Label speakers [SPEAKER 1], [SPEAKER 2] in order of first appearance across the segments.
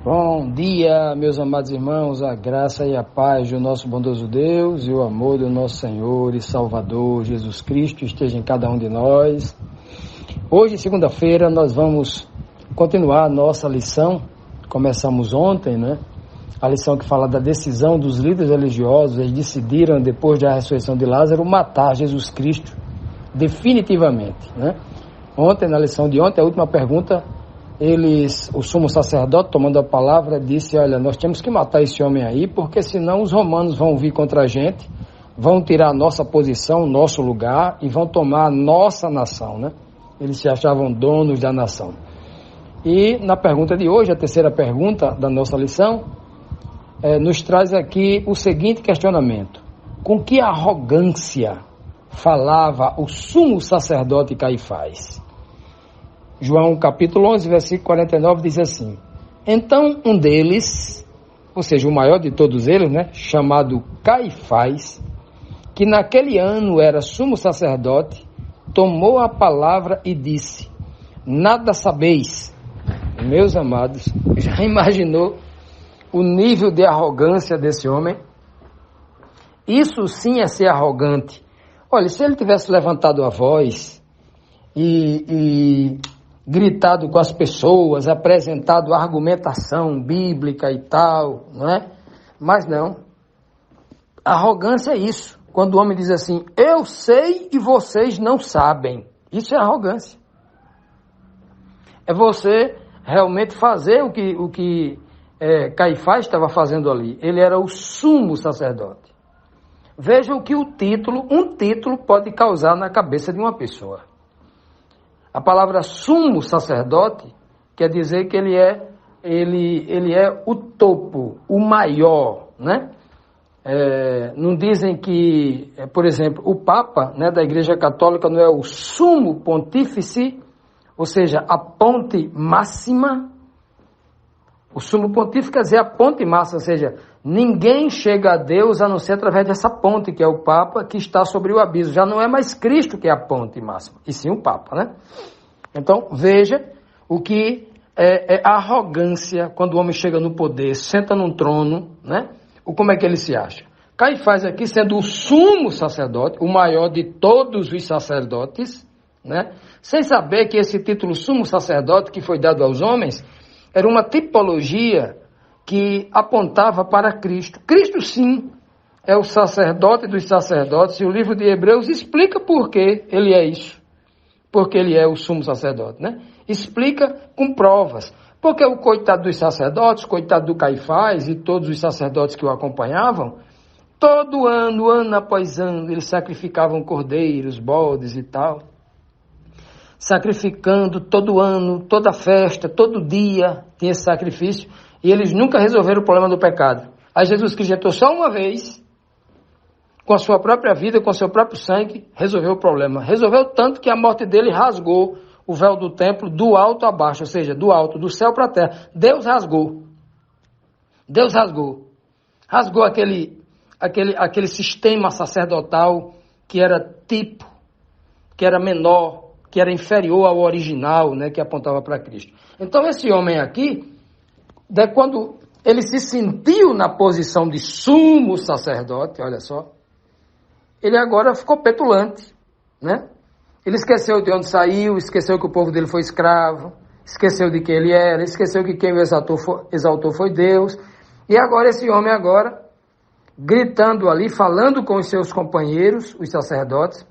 [SPEAKER 1] Bom dia, meus amados irmãos, a graça e a paz do nosso bondoso Deus e o amor do nosso Senhor e Salvador Jesus Cristo esteja em cada um de nós. Hoje, segunda-feira, nós vamos continuar a nossa lição. Começamos ontem, né? A lição que fala da decisão dos líderes religiosos. Eles decidiram, depois da ressurreição de Lázaro, matar Jesus Cristo definitivamente, né? Ontem, na lição de ontem, a última pergunta, o sumo sacerdote, tomando a palavra, disse: olha, nós temos que matar esse homem aí, porque senão os romanos vão vir contra a gente, vão tirar a nossa posição, o nosso lugar, e vão tomar a nossa nação, né? Eles se achavam donos da nação. E na pergunta de hoje, a terceira pergunta da nossa lição, nos traz aqui o seguinte questionamento: com que arrogância falava o sumo sacerdote Caifás? João capítulo 11, versículo 49 diz assim: então um deles, ou seja, o maior de todos eles, né, chamado Caifás, que naquele ano era sumo sacerdote, tomou a palavra e disse: nada sabeis. Meus amados, já imaginou o nível de arrogância desse homem? Isso sim é ser arrogante. Olha, se ele tivesse levantado a voz e gritado com as pessoas, apresentado argumentação bíblica e tal, não é? Mas não. Arrogância é isso. Quando o homem diz assim: eu sei e vocês não sabem. Isso é arrogância. É você realmente fazer o que Caifás estava fazendo ali. Ele era o sumo sacerdote. Veja o que um título pode causar na cabeça de uma pessoa. A palavra sumo sacerdote quer dizer que ele é o topo, o maior, né? Não dizem que, por exemplo, o Papa, né, da Igreja Católica não é o sumo pontífice, ou seja, a ponte máxima. O sumo pontífice quer dizer a ponte máxima, ou seja, ninguém chega a Deus a não ser através dessa ponte, que é o Papa, que está sobre o abismo. Já não é mais Cristo que é a ponte máxima, e sim o Papa, né? Então, veja o que é arrogância quando o homem chega no poder, senta num trono, né? Como é que ele se acha? Caifás aqui, sendo o sumo sacerdote, o maior de todos os sacerdotes, né? Sem saber que esse título sumo sacerdote que foi dado aos homens era uma tipologia que apontava para Cristo. Cristo, sim, é o sacerdote dos sacerdotes, e o livro de Hebreus explica por que ele é isso. Porque ele é o sumo sacerdote, né? Explica com provas. Porque o coitado dos sacerdotes, coitado do Caifás e todos os sacerdotes que o acompanhavam, todo ano, ano após ano, eles sacrificavam cordeiros, bodes e tal. Sacrificando todo ano, toda festa, todo dia tinha esse sacrifício, e eles nunca resolveram o problema do pecado. Aí Jesus Cristo entrou só uma vez, com a sua própria vida, com o seu próprio sangue, resolveu o problema. Resolveu tanto que a morte dele rasgou o véu do templo do alto a baixo, ou seja, do alto, do céu para a terra. Deus rasgou. Deus rasgou. Rasgou aquele sistema sacerdotal que era tipo, que era menor, que era inferior ao original, né, que apontava para Cristo. Então esse homem aqui, quando ele se sentiu na posição de sumo sacerdote, olha só, ele agora ficou petulante, né? Ele esqueceu de onde saiu, esqueceu que o povo dele foi escravo, esqueceu de quem ele era, esqueceu que quem o exaltou foi Deus. E agora esse homem gritando ali, falando com os seus companheiros, os sacerdotes,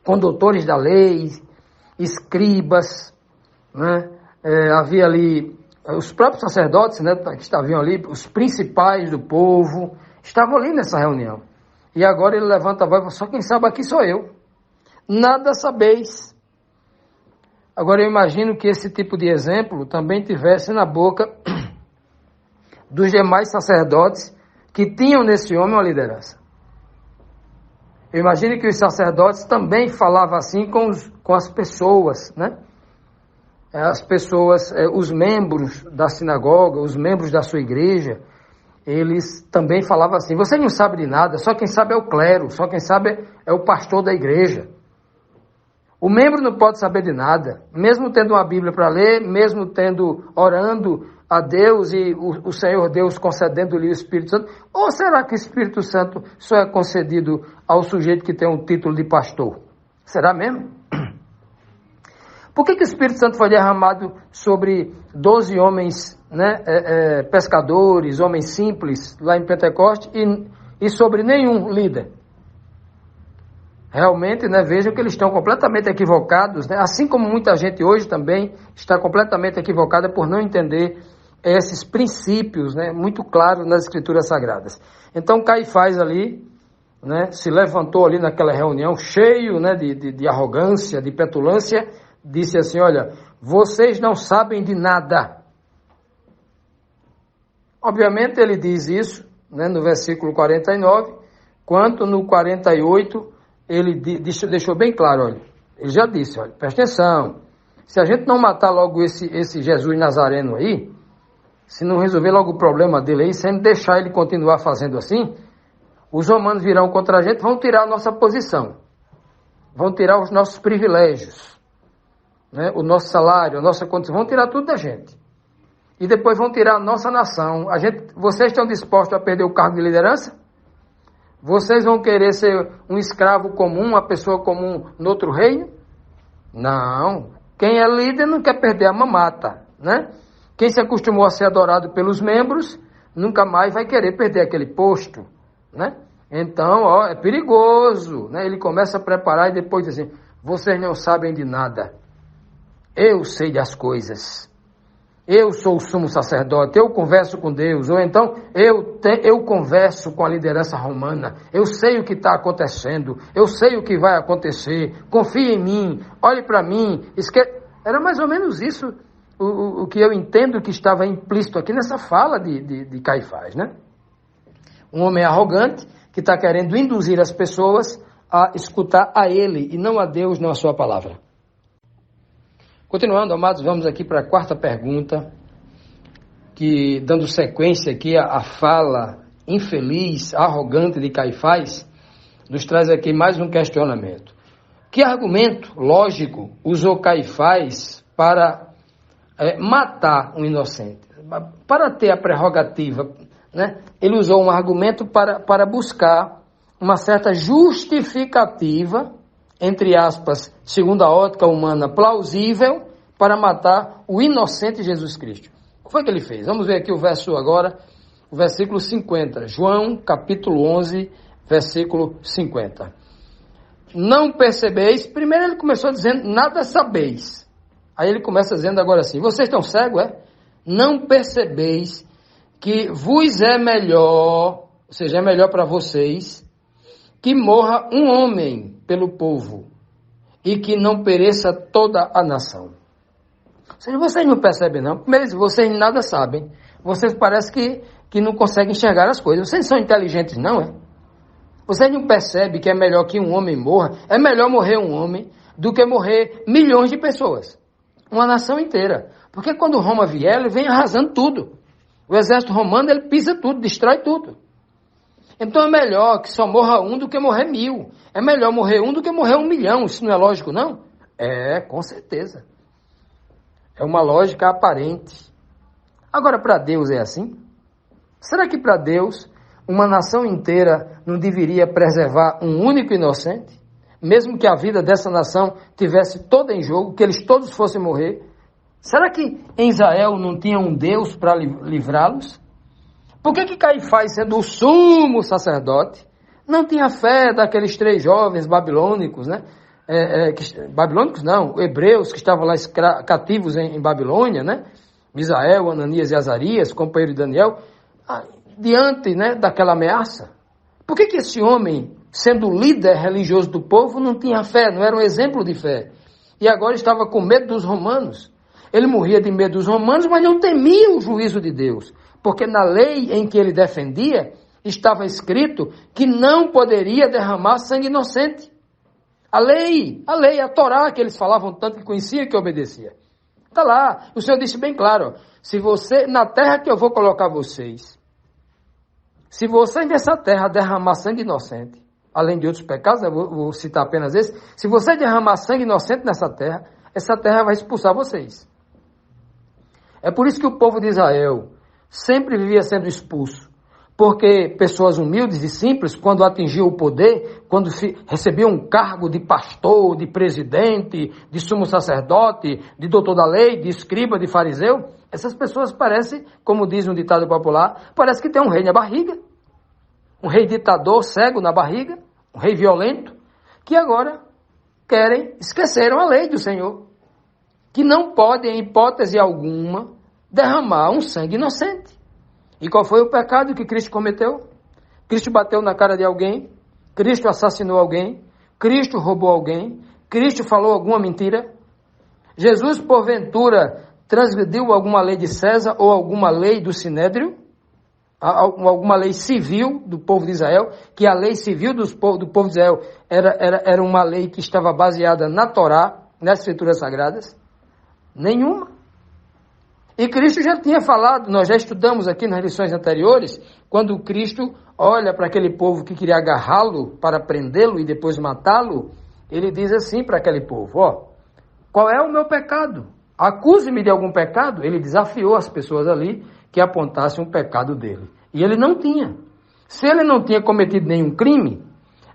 [SPEAKER 1] com doutores da lei, escribas, né? Havia ali os próprios sacerdotes, né, que estavam ali, os principais do povo, estavam ali nessa reunião. E agora ele levanta a voz e fala: só quem sabe aqui sou eu. Nada sabeis. Agora eu imagino que esse tipo de exemplo também tivesse na boca dos demais sacerdotes que tinham nesse homem uma liderança. Eu imagino que os sacerdotes também falavam assim com as pessoas, né? As pessoas, os membros da sinagoga, os membros da sua igreja, eles também falavam assim: você não sabe de nada, só quem sabe é o clero, só quem sabe é o pastor da igreja. O membro não pode saber de nada, mesmo tendo uma Bíblia para ler, mesmo orando a Deus e o Senhor Deus concedendo-lhe o Espírito Santo. Ou será que o Espírito Santo só é concedido ao sujeito que tem um título de pastor? Será mesmo? Por que o Espírito Santo foi derramado sobre 12 homens, né, pescadores, homens simples, lá em Pentecoste, e sobre nenhum líder? Realmente, né, vejam que eles estão completamente equivocados, né, assim como muita gente hoje também está completamente equivocada por não entender esses princípios, né, muito claros nas Escrituras Sagradas. Então Caifás ali, né, se levantou ali naquela reunião cheio, né, de arrogância, de petulância, disse assim: olha, vocês não sabem de nada. Obviamente ele diz isso, né, no versículo 49, quanto no 48 ele deixou bem claro, olha, ele já disse, olha, presta atenção, se a gente não matar logo esse Jesus Nazareno aí, se não resolver logo o problema dele aí, sem deixar ele continuar fazendo assim, os romanos virão contra a gente, vão tirar a nossa posição, vão tirar os nossos privilégios, né, o nosso salário, a nossa condição, vão tirar tudo da gente. E depois vão tirar a nossa nação. Vocês estão dispostos a perder o cargo de liderança? Vocês vão querer ser um escravo comum, uma pessoa comum no outro reino? Não. Quem é líder não quer perder a mamata, né? Quem se acostumou a ser adorado pelos membros, nunca mais vai querer perder aquele posto, né? Então, ó, é perigoso, né? Ele começa a preparar e depois diz assim: vocês não sabem de nada. Eu sei das coisas. Eu sou o sumo sacerdote, eu converso com Deus, ou então eu converso com a liderança romana, eu sei o que está acontecendo, eu sei o que vai acontecer, confie em mim, olhe para mim. Era mais ou menos isso o que eu entendo que estava implícito aqui nessa fala de Caifás, né? Um homem arrogante que está querendo induzir as pessoas a escutar a ele e não a Deus, não a sua palavra. Continuando, amados, vamos aqui para a quarta pergunta, que, dando sequência aqui à fala infeliz, arrogante de Caifás, nos traz aqui mais um questionamento. Que argumento lógico usou Caifás para matar um inocente? Para ter a prerrogativa, né? Ele usou um argumento para buscar uma certa justificativa, entre aspas, segundo a ótica humana, plausível, para matar o inocente Jesus Cristo. O que foi que ele fez? Vamos ver aqui o verso agora, o versículo 50. João, capítulo 11, versículo 50. Não percebeis, primeiro ele começou dizendo, nada sabeis. Aí ele começa dizendo agora assim, vocês estão cegos, é? Não percebeis que vos é melhor, ou seja, é melhor para vocês, que morra um homem pelo povo e que não pereça toda a nação. Ou seja, vocês não percebem não, primeiro vocês nada sabem, vocês parecem que não conseguem enxergar as coisas, vocês são inteligentes não, é? Vocês não percebem que é melhor que um homem morra, é melhor morrer um homem do que morrer milhões de pessoas, uma nação inteira, porque quando Roma vier, ele vem arrasando tudo, o exército romano ele pisa tudo, destrói tudo. Então é melhor que só morra um do que morrer 1000. É melhor morrer um do que morrer 1 milhão. Isso não é lógico, não? É, com certeza. É uma lógica aparente. Agora, para Deus é assim? Será que para Deus uma nação inteira não deveria preservar um único inocente? Mesmo que a vida dessa nação tivesse toda em jogo, que eles todos fossem morrer? Será que em Israel não tinha um Deus para livrá-los? Por que Caifás, sendo o sumo sacerdote, não tinha fé daqueles 3 jovens babilônicos, né? Babilônicos não, hebreus que estavam lá cativos em Babilônia, né? Misael, Ananias e Azarias, companheiro de Daniel, diante, né, daquela ameaça. Por que esse homem, sendo líder religioso do povo, não tinha fé, não era um exemplo de fé? E agora estava com medo dos romanos. Ele morria de medo dos romanos, mas não temia o juízo de Deus. Porque na lei em que ele defendia, estava escrito que não poderia derramar sangue inocente. A lei, a Torá que eles falavam tanto que conhecia e que obedecia. Está lá, o Senhor disse bem claro, se você, na terra que eu vou colocar vocês, se vocês nessa terra derramar sangue inocente, além de outros pecados, eu vou citar apenas esse, se você derramar sangue inocente nessa terra, essa terra vai expulsar vocês. É por isso que o povo de Israel sempre vivia sendo expulso, porque pessoas humildes e simples, quando atingiam o poder, quando recebiam um cargo de pastor, de presidente, de sumo sacerdote, de doutor da lei, de escriba, de fariseu, essas pessoas parecem, como diz um ditado popular, parece que tem um rei na barriga, um rei ditador cego na barriga, um rei violento, que agora esqueceram a lei do Senhor, que não podem, em hipótese alguma, derramar um sangue inocente. E qual foi o pecado que Cristo cometeu? Cristo bateu na cara de alguém, Cristo assassinou alguém, Cristo roubou alguém, Cristo falou alguma mentira. Jesus, porventura, transgrediu alguma lei de César ou alguma lei do Sinédrio? Alguma lei civil do povo de Israel, que a lei civil do povo de Israel era uma lei que estava baseada na Torá, nas Escrituras Sagradas? Nenhuma. E Cristo já tinha falado, nós já estudamos aqui nas lições anteriores, quando Cristo olha para aquele povo que queria agarrá-lo para prendê-lo e depois matá-lo, ele diz assim para aquele povo, qual é o meu pecado? Acuse-me de algum pecado? Ele desafiou as pessoas ali que apontassem um pecado dele. E ele não tinha. Se ele não tinha cometido nenhum crime,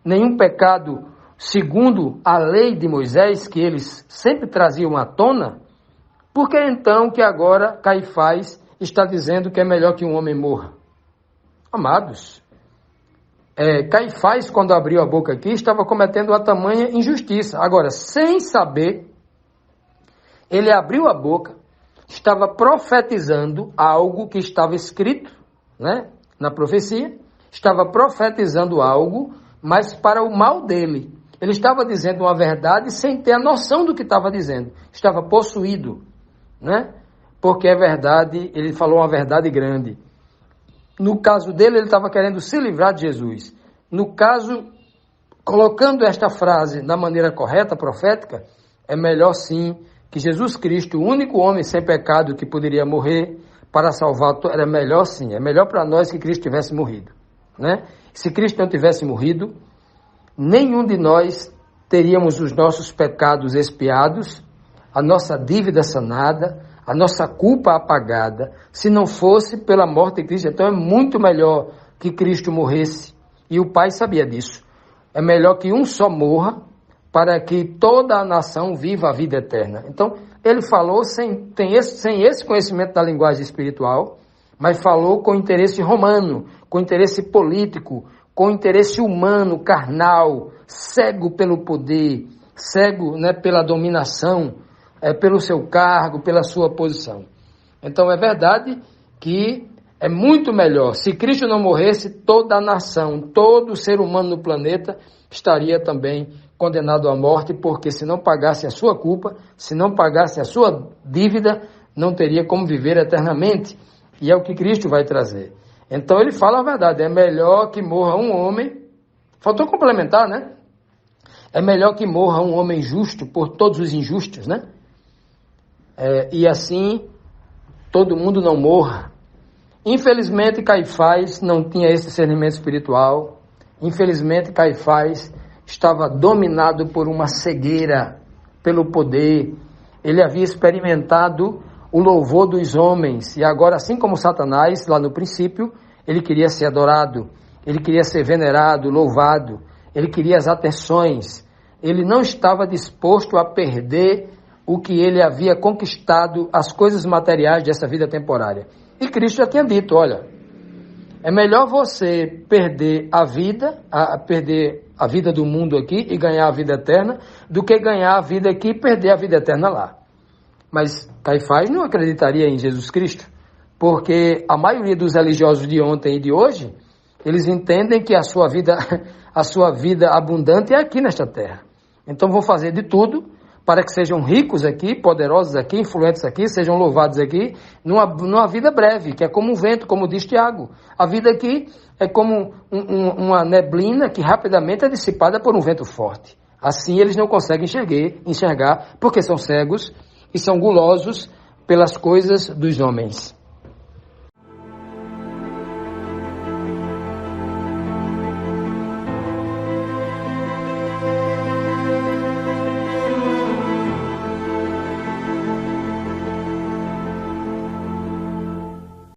[SPEAKER 1] nenhum pecado segundo a lei de Moisés, que eles sempre traziam à tona, por que então que agora Caifás está dizendo que é melhor que um homem morra? Amados, Caifás, quando abriu a boca aqui, estava cometendo a tamanha injustiça. Agora, sem saber, ele abriu a boca, estava profetizando algo que estava escrito, né, na profecia, estava profetizando algo, mas para o mal dele. Ele estava dizendo uma verdade sem ter a noção do que estava dizendo. Estava possuído, né? Porque é verdade, ele falou uma verdade grande. No caso dele, ele estava querendo se livrar de Jesus. No caso, colocando esta frase da maneira correta, profética, é melhor sim que Jesus Cristo, o único homem sem pecado que poderia morrer para salvar, era melhor sim, é melhor para nós que Cristo tivesse morrido, né? Se Cristo não tivesse morrido, nenhum de nós teríamos os nossos pecados expiados, a nossa dívida sanada, a nossa culpa apagada, se não fosse pela morte de Cristo. Então é muito melhor que Cristo morresse, e o Pai sabia disso. É melhor que um só morra, para que toda a nação viva a vida eterna. Então, ele falou sem esse conhecimento da linguagem espiritual, mas falou com interesse romano, com interesse político, com interesse humano, carnal, cego pelo poder, cego, né, pela dominação, pelo seu cargo, pela sua posição. Então é verdade que é muito melhor, se Cristo não morresse, toda a nação, todo ser humano no planeta estaria também condenado à morte, porque se não pagasse a sua culpa, se não pagasse a sua dívida, não teria como viver eternamente. E é o que Cristo vai trazer. Então ele fala a verdade, é melhor que morra um homem, faltou complementar, né? É melhor que morra um homem justo por todos os injustos, né? E assim todo mundo não morra. Infelizmente Caifás não tinha esse discernimento espiritual. Infelizmente Caifás estava dominado por uma cegueira, pelo poder. Ele havia experimentado o louvor dos homens, e agora, assim como Satanás, lá no princípio, ele queria ser adorado, ele queria ser venerado, louvado, ele queria as atenções, ele não estava disposto a perder o que ele havia conquistado, as coisas materiais dessa vida temporária. E Cristo já tinha dito, olha, é melhor você perder a vida do mundo aqui e ganhar a vida eterna, do que ganhar a vida aqui e perder a vida eterna lá. Mas Caifás não acreditaria em Jesus Cristo, porque a maioria dos religiosos de ontem e de hoje, eles entendem que a sua vida abundante é aqui nesta terra. Então vou fazer de tudo para que sejam ricos aqui, poderosos aqui, influentes aqui, sejam louvados aqui, numa vida breve, que é como um vento, como diz Tiago. A vida aqui é como uma neblina que rapidamente é dissipada por um vento forte. Assim eles não conseguem enxergar, porque são cegos e são gulosos pelas coisas dos homens.